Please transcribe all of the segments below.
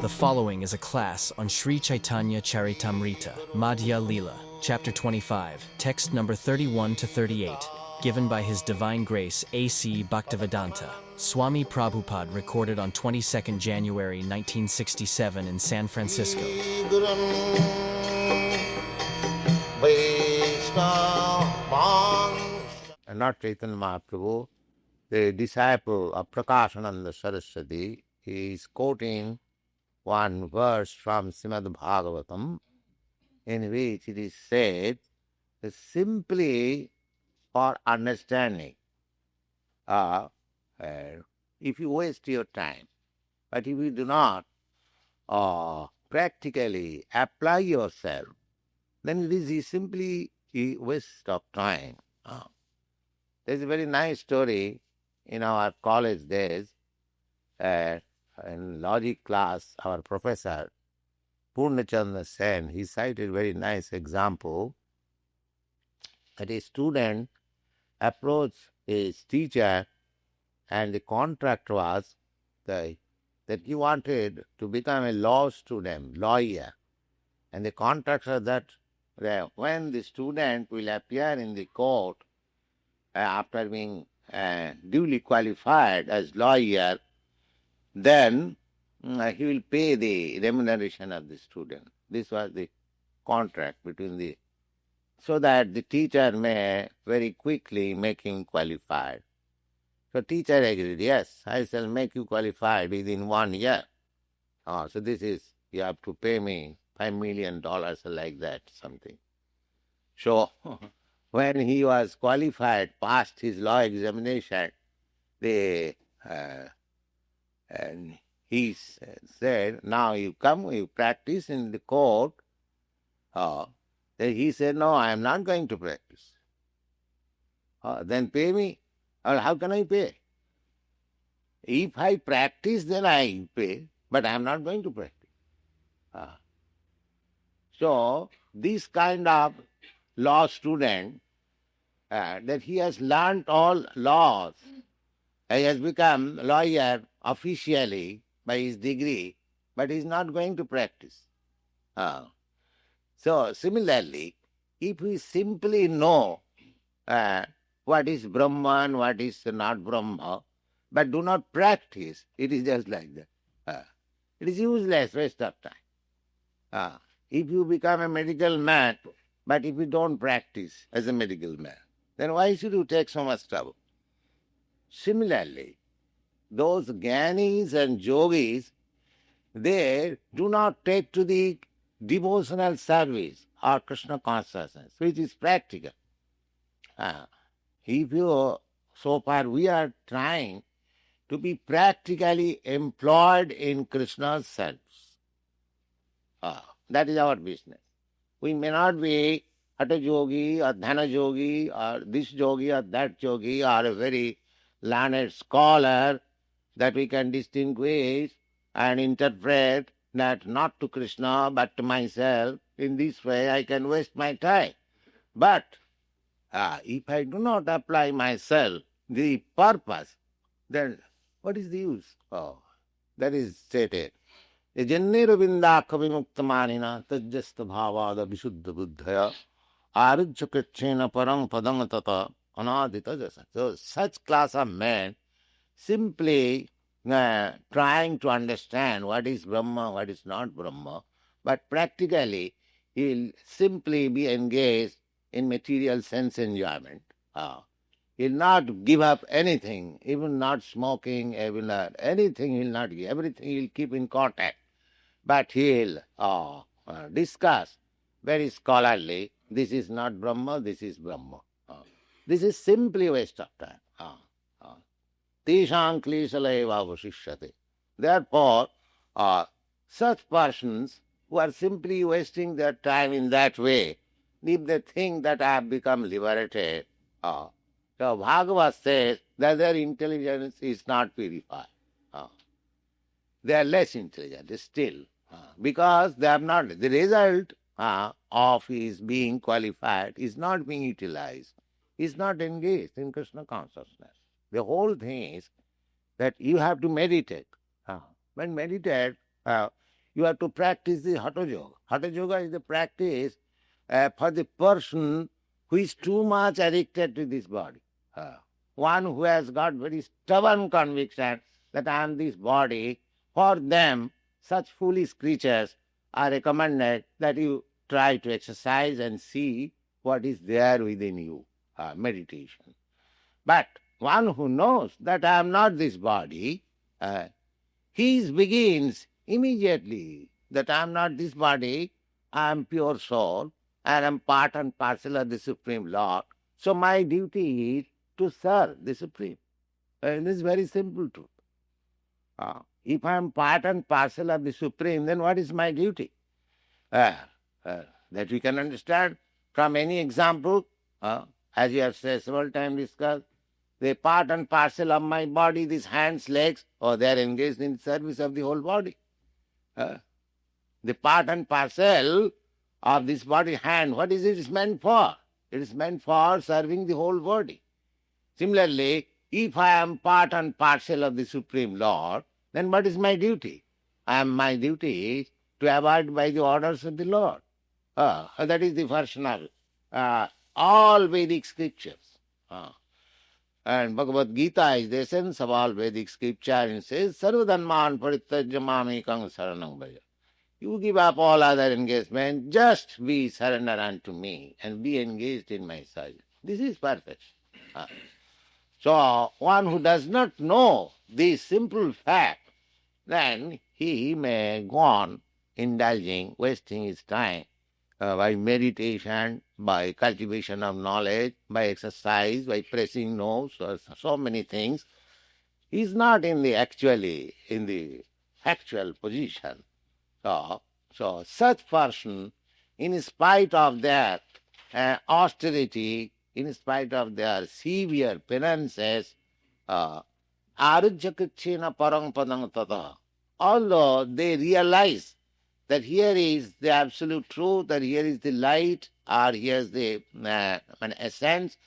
The following is a class on Sri Chaitanya Charitamrita, Madhya Lila, chapter 25, text number 31 to 38, given by His Divine Grace A.C. Bhaktivedanta, Swami Prabhupada, recorded on 22nd January 1967 in San Francisco. And not Chaitanya Mahaprabhu, the disciple of Prakashananda Saraswati, he is quoting one verse from Srimad Bhagavatam, in which it is said that simply for understanding, if you waste your time, but if you do not practically apply yourself, then it is simply a waste of time. There's a very nice story in our college days. In logic class, our professor, Purnachandra Sen, he cited a very nice example that a student approached his teacher, and the contract was that he wanted to become a law student, lawyer. And the contract was that when the student will appear in the court after being duly qualified as lawyer, then he will pay the remuneration of the student. This was the contract between the, so that the teacher may very quickly make him qualified. So teacher agreed, yes, I shall make you qualified within 1 year. So this is, you have to pay me $5 million or like that, something. So when he was qualified, passed his law examination, and he said, now you come, you practice in the court. Then he said, no, I am not going to practice. Then pay me. How can I pay? If I practice, then I pay, but I am not going to practice. So this kind of law student, that he has learnt all laws, he has become lawyer officially by his degree, but he is not going to practice. So similarly, if we simply know what is Brahman, what is not Brahma, but do not practice, it is just like that. It is useless, waste of time. If you become a medical man, but if you don't practice as a medical man, then why should you take so much trouble? Similarly, those Gyanis and Yogis, they do not take to the devotional service or Krishna consciousness, which is practical. So far we are trying to be practically employed in Krishna's service. That is our business. We may not be Hatha Yogi or Dhyana Yogi or this Yogi or that Yogi or a very learned scholar that we can distinguish and interpret that not to Krishna but to myself. In this way I can waste my time. But if I do not apply myself the purpose, then what is the use? That is stated. Jannero vindaka vimuktamanina tajjasta bhavada visuddha buddhaya arujjakachena parang padang tata anadita jasa. So such class of men simply trying to understand what is Brahma, what is not Brahma, but practically he will simply be engaged in material sense enjoyment. He will not give up anything, even not smoking, even not anything he will not give, everything he will keep in contact. But he will discuss very scholarly, this is not Brahma, this is Brahma. This is simply waste of time. Teshang kleshalayeva vasishyate. Therefore, such persons who are simply wasting their time in that way, if they think that I have become liberated, so Bhagavad says that their intelligence is not purified. They are less intelligent still, because they have not, the result of his being qualified is not being utilized, is not engaged in Krishna consciousness. The whole thing is that you have to meditate. When meditate, you have to practice the Hatha Yoga. Hatha Yoga is the practice for the person who is too much addicted to this body. One who has got very stubborn conviction that I am this body, for them, such foolish creatures are recommended that you try to exercise and see what is there within you, meditation. But one who knows that I am not this body, he begins immediately that I am not this body, I am pure soul, and I am part and parcel of the Supreme Lord. So my duty is to serve the Supreme. And this is very simple truth. If I am part and parcel of the Supreme, then what is my duty? That we can understand from any example, as you have said several times discussed, the part and parcel of my body, these hands, legs, they are engaged in service of the whole body. The part and parcel of this body, hand, what is it is meant for? It is meant for serving the whole body. Similarly, if I am part and parcel of the Supreme Lord, then what is my duty? My duty is to abide by the orders of the Lord. That is the first novel. All Vedic scriptures. And Bhagavad Gita is the essence of all Vedic scripture, and says, Sarvadhanman parityajya mamekang saranam bhaja. You give up all other engagement, just be surrender unto me and be engaged in my service. This is perfect. So one who does not know this simple fact, then he may go on indulging, wasting his time by meditation, by cultivation of knowledge, by exercise, by pressing nose, or so many things. He is not in the actual position. So such person, in spite of their austerity, in spite of their severe penances, arujjakachena parang padang tata, although they realize that here is the absolute truth, that here is the light, or here is the essence,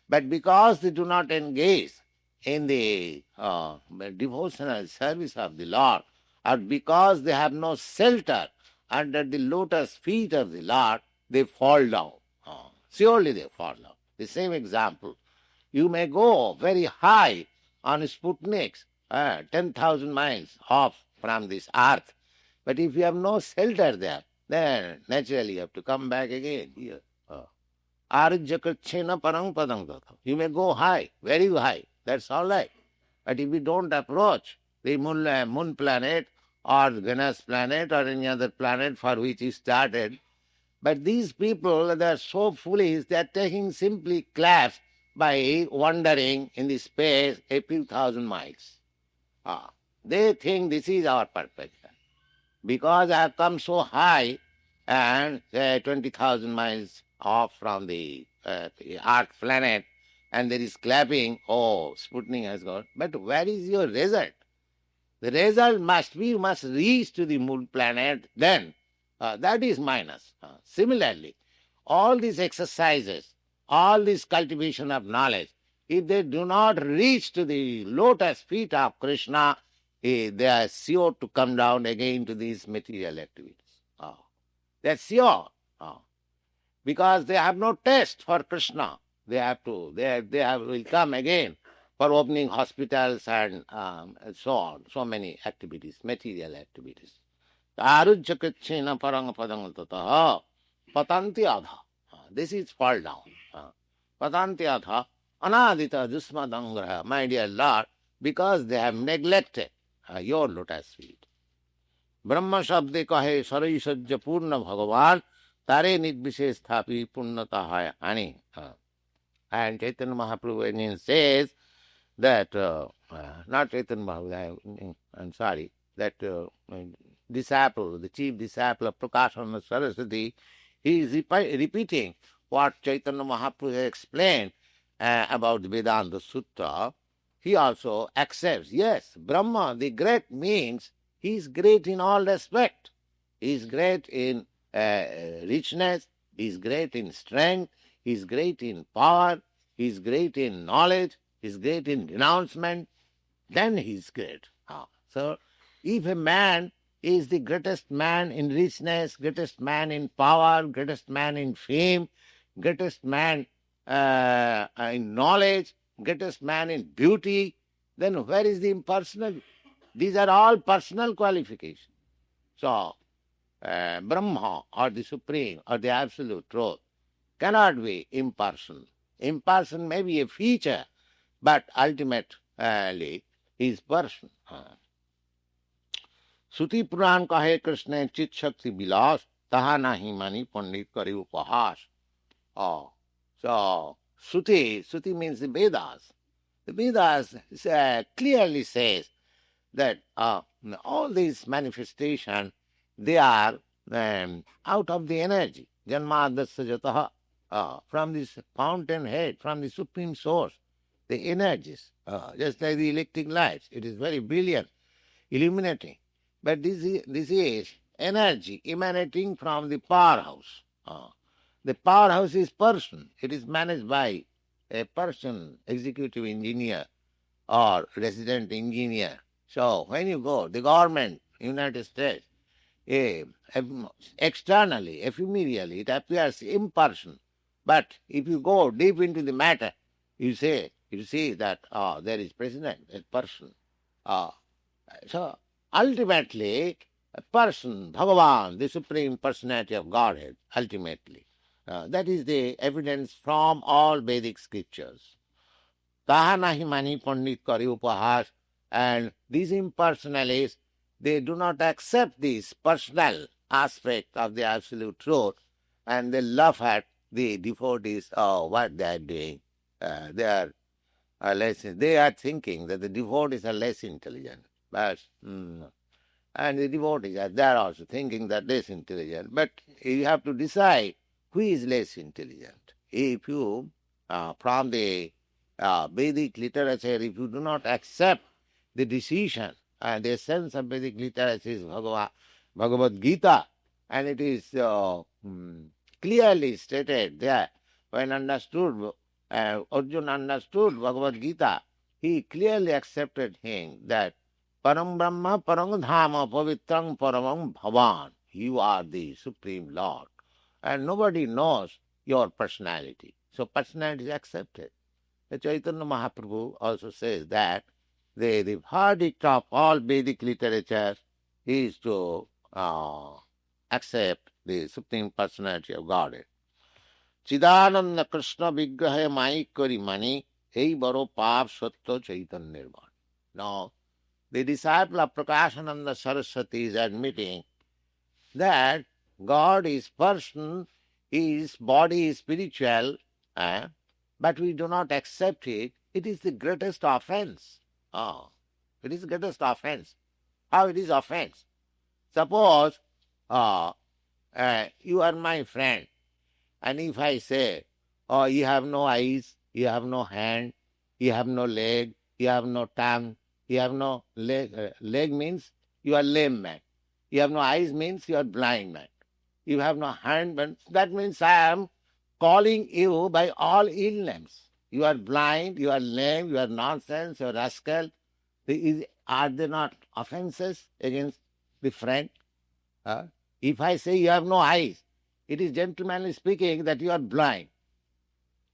but because they do not engage in the devotional service of the Lord, or because they have no shelter under the lotus feet of the Lord, they fall down. Surely they fall down. The same example. You may go very high on Sputniks, 10,000 miles off from this earth, but if you have no shelter there, then naturally you have to come back again here. Arujjakachena parang padang tata. You may go high, very high, that's all right. But if you don't approach the moon planet or Venus planet or any other planet for which he started, but these people, they are so foolish, they are taking simply class by wandering in the space a few thousand miles. They think this is our perfection. Because I have come so high and 20,000 miles off from the Earth planet, and there is clapping, Sputnik has got. But where is your result? The result must be, you must reach to the moon planet, then that is minus. Similarly, all these exercises, all this cultivation of knowledge, if they do not reach to the lotus feet of Krishna, they are sure to come down again to these material activities. They are sure. Because they have no taste for Krishna. They will come again for opening hospitals and so on, so many activities, material activities. Arujjakachena parang padang tata patanti adha. This is fall down. Patanti adha anadita jusmadangraha. My dear Lord, because they have neglected your lotus feet. Brahma shabde kahe sarai sajja purna bhagavan tare nidvishe sthapi punnata hai ani. And Chaitanya Mahaprabhu says that, not Chaitanya Mahaprabhu, I'm sorry, that disciple, the chief disciple of Prakashana Saraswati, he is repeating what Chaitanya Mahaprabhu has explained about the Vedanta Sutta. He also accepts, yes, Brahma, the great, means he is great in all respect. He is great in richness, he is great in strength, he is great in power, he is great in knowledge, He's great in renouncement, then he is great. So, if a man is the greatest man in richness, greatest man in power, greatest man in fame, greatest man in knowledge, greatest man in beauty, then where is the impersonal? These are all personal qualifications. So, Brahma or the Supreme or the Absolute Truth cannot be impersonal. Impersonal may be a feature, but ultimately is person. श्रुति पुराण कहे कृष्ण चित शक्ति विलास तहा नहीं मानी पंडित करे उपहास. So Shruti means the Vedas. The Vedas clearly says that all these manifestations, they are out of the energy. Janmadasya jataha, from this fountain head, from the supreme source, the energies, just like the electric lights. It is very brilliant, illuminating. But this is energy emanating from the powerhouse. The powerhouse is person. It is managed by a person, executive engineer or resident engineer. So when you go, the government, United States, externally, ephemerally, it appears impersonal. But if you go deep into the matter, you see that there is president, a person. So ultimately, a person, Bhagavan, the Supreme Personality of Godhead, ultimately. That is the evidence from all Vedic scriptures. Taha nahi mani pandit kari upahas. And these impersonalists, they do not accept this personal aspect of the Absolute Truth, and they laugh at the devotees, what they are doing. They are thinking that the devotees are less intelligent. But and the devotees are there also thinking that less intelligent. But you have to decide who is less intelligent. If you, from the Vedic literature, if you do not accept the decision, and the essence of Vedic literature is Bhagavad Gita, and it is clearly stated there. When understood, Arjuna understood Bhagavad Gita, he clearly accepted him that Param Brahma, Param Dhama, Pavitrang Paramam Bhavan. You are the Supreme Lord. And nobody knows your personality. So personality is accepted. The Chaitanya Mahaprabhu also says that the verdict of all Vedic literature is to accept the Supreme Personality of Godhead. Chidananda Krishna Vigraha Mai Kari Mani, Ei Baro Pap Sattva Chaitanya Nirvana. Now, the disciple of Prakashananda Saraswati is admitting that God is person, his body is spiritual, but we do not accept it. It is the greatest offense. It is the greatest offense. How it is offense? Suppose you are my friend, and if I say, oh, you have no eyes, you have no hand, you have no leg, you have no tongue, you have no leg. Leg means you are lame man. You have no eyes means you are blind man. You have no hand, that means I am calling you by all ill names. You are blind, you are lame, you are nonsense, you are rascal. Are they not offenses against the friend? If I say you have no eyes, it is gentlemanly speaking that you are blind.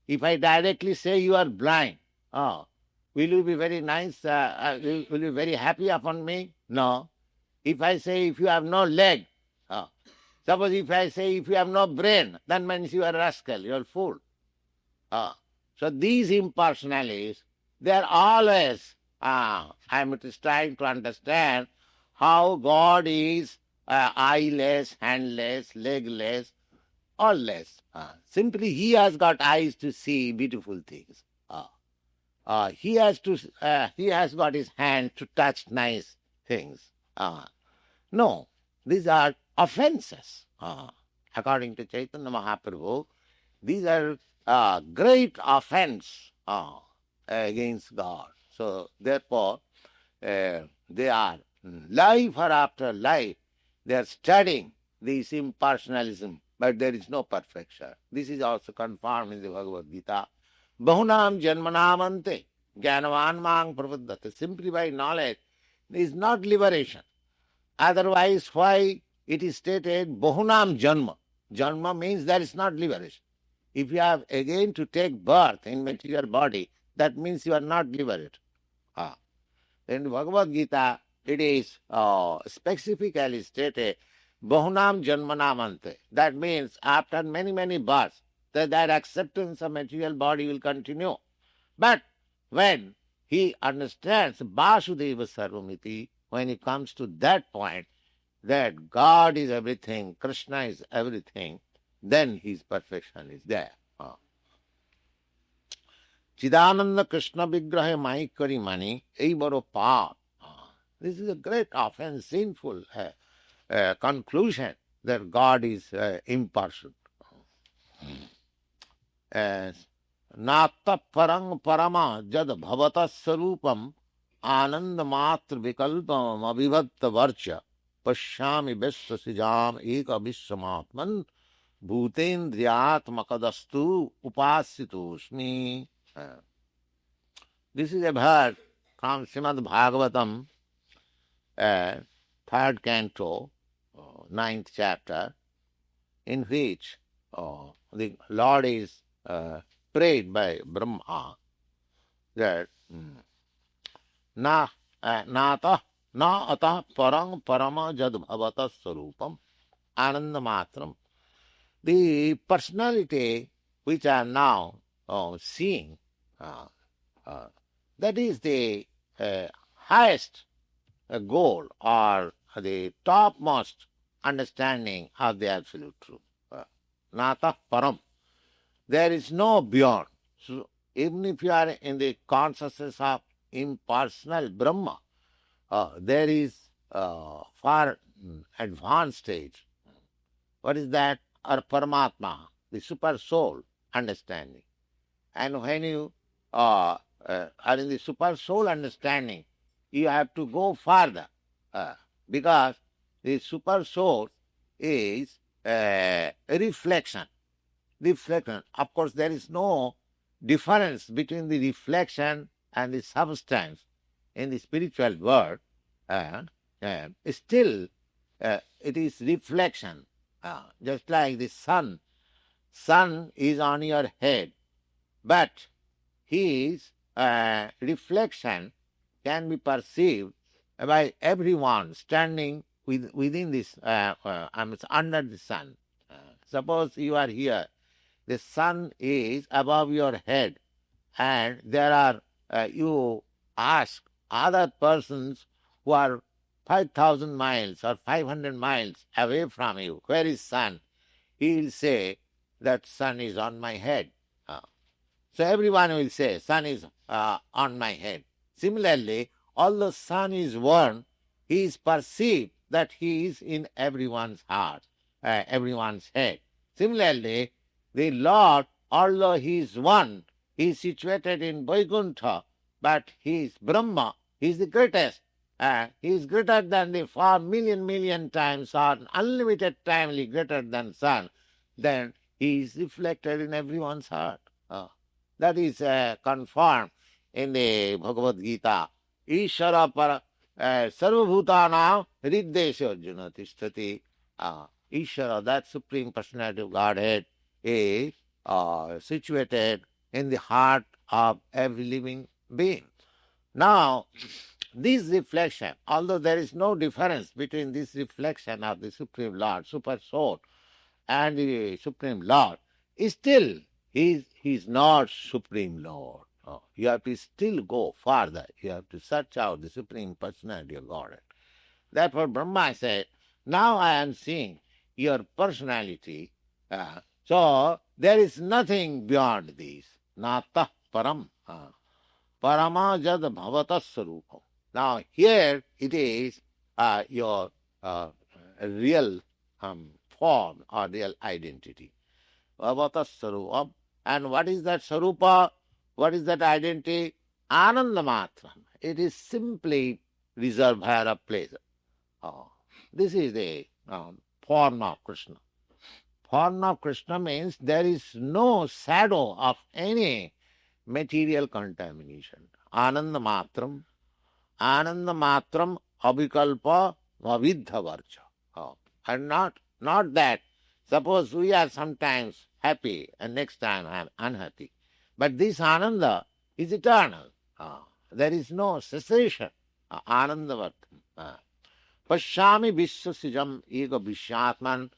If I directly say you are blind, will you be very nice? Will you be very happy upon me? No. If I say if you have no leg, suppose if I say if you have no brain, that means you are a rascal, you are a fool. So these impersonalities, they are always, I am trying to understand how God is eyeless, handless, legless, all less. Simply he has got eyes to see beautiful things. He has got his hand to touch nice things. No, these are offenses. According to Chaitanya Mahaprabhu, these are great offense against God. So therefore, they are life or after life, they are studying this impersonalism, but there is no perfection. This is also confirmed in the Bhagavad Gita. Bahunam janmanam ante Jnanavan mang prabuddhate. Simply by knowledge is not liberation. Otherwise, why it is stated Bahunam Janma? Janma means there is not liberation. If you have again to take birth in material body, that means you are not liberated. Ah. In Bhagavad Gita, it is specifically stated Bahunam Janmanamante. That means after many, many births, that acceptance of material body will continue. But when he understands Vasudeva Sarvamiti, when he comes to that point, that God is everything, Krishna is everything, then his perfection is there. Chidananda Krishna Vigraha Maikari Mani, Eibaro Pa. This is a great, often sinful conclusion that God is impartial. Nata parang parama jad bhavata sarupam anand matra vikalpam abhivatta varcha pashyami besya sijam eka vissamatman bhutendriyatmakadastu upasitosmi. This is a verse from Srimad Bhagavatam, third canto, ninth chapter, in which the Lord is prayed by Brahma that na atah parang parama jad bhavata sarupam ananda matram. The personality which I am now seeing, that is the highest goal or the topmost understanding of the absolute truth. Nata param. There is no beyond. So even if you are in the consciousness of impersonal Brahma, there is far advanced stage. What is that? Or Paramatma, the super soul understanding. And when you are in the super soul understanding, you have to go further because the super soul is a reflection. Reflection. Of course, there is no difference between the reflection and the substance in the spiritual world. Still, it is reflection. Just like the sun. Sun is on your head, but his reflection can be perceived by everyone standing within this, under the sun. Suppose you are here, the sun is above your head, and there are, you ask other persons who are 5,000 miles or 500 miles away from you, where is sun? He will say, that sun is on my head. So everyone will say, sun is on my head. Similarly, although sun is one, he is perceived that he is in everyone's heart, everyone's head. Similarly, the Lord, although he is one, he is situated in Vaikuntha, but he is Brahma, he is the greatest. He is greater than the 4,000,000,000 times or unlimited timely greater than sun. Then he is reflected in everyone's heart. That is confirmed in the Bhagavad Gita. Ishara para sarvabhutanam hriddesha arjuna tishtati. Ishara, that Supreme Personality of Godhead, is situated in the heart of every living being. Now, this reflection, although there is no difference between this reflection of the Supreme Lord, Super Soul, and the Supreme Lord, still he is not Supreme Lord. You have to still go further. You have to search out the Supreme Personality of Godhead. Therefore, Brahma said, now I am seeing your personality. So there is nothing beyond this. Nata param. Parama jad bhavata sarupam. Now here it is your real form or real identity. Bhavata sarupam. And what is that sarupa? What is that identity? Ananda matram. It is simply reservoir of pleasure. This is the form of Krishna. Form of Krishna means there is no shadow of any material contamination. ananda matram avikalpa vavidha varcha. And not that. Suppose we are sometimes happy and next time I am unhappy. But this ananda is eternal. There is no cessation. Ananda vartam. Pashyami Vishwasijam ego Vishyatman.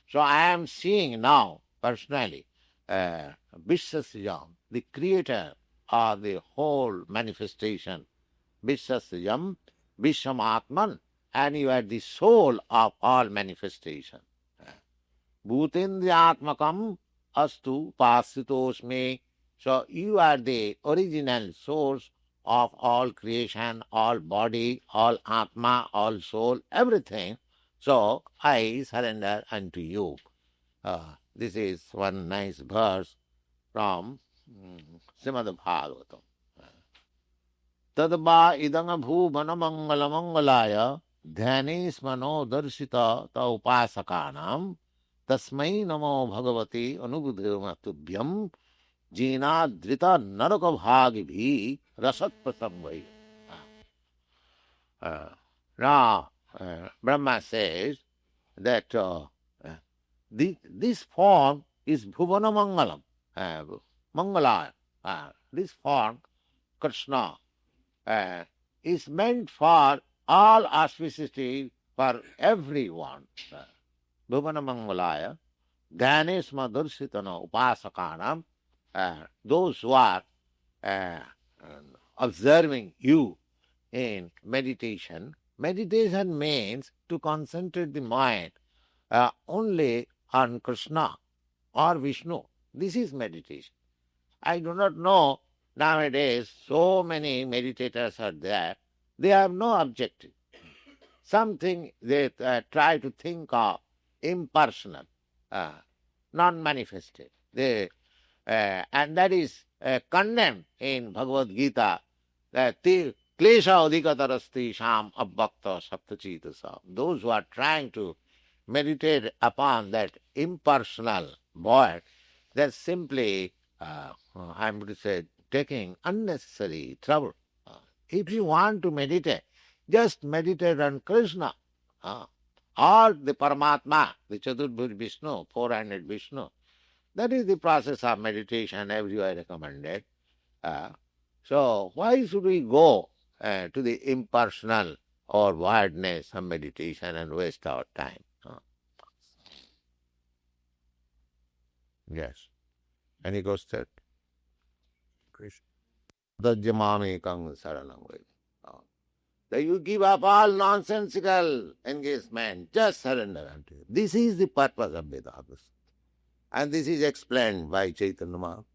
So I am seeing now, personally, Vishwasijam, the creator of the whole manifestation. Vishwasijam, Vishwamatman, and you are the soul of all manifestation. Bhutendriyatmakam astu pasitosme. So you are the original source of all creation, all body, all atma, all soul, everything. So I surrender unto you. This is one nice verse from Srimad Bhagavatam. Tadva idanga bhuvana mangala mangalaya dhyanis mano darshita ta upasakanam tasmai namo bhagavati anubudhema tubhyam Jina drita naraka bhagi bhi rasat prasamvai. Now, Brahma says that this form is bhuvana mangalam, mangalaya. This form, Krishna, is meant for all auspicity for everyone. Bhuvana mangalaya, dhyanesma darsitana upasakanam. Those who are observing you in meditation, meditation means to concentrate the mind only on Krishna or Vishnu. This is meditation. I do not know nowadays so many meditators are there. They have no objective. Something they try to think of impersonal, non-manifested. And that is condemned in Bhagavad Gita, that klesha adhikatarasti sham abbakta saptachitasa. Those who are trying to meditate upon that impersonal void, they're simply, I'm going to say, taking unnecessary trouble. If you want to meditate, just meditate on Krishna or the Paramatma, the Chaturbhuj Vishnu, four-handed Vishnu. That is the process of meditation everywhere recommended. So why should we go to the impersonal or voidness of meditation and waste our time? Yes. Any question? Krishna. Dajjamamekang saranam vai. That you give up all nonsensical engagement, just surrender unto Him. This is the purpose of Vedanta. And this is explained by Chaitanya.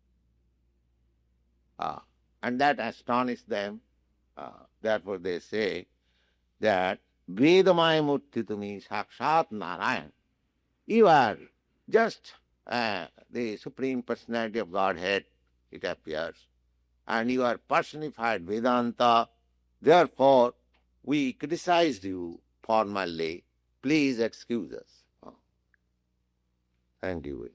And that astonished them. Therefore they say that Vedamaya Murti Tumi Sakshat Narayan. You are just the Supreme Personality of Godhead, it appears. And you are personified Vedanta. Therefore, we criticized you formally. Please excuse us. Thank you.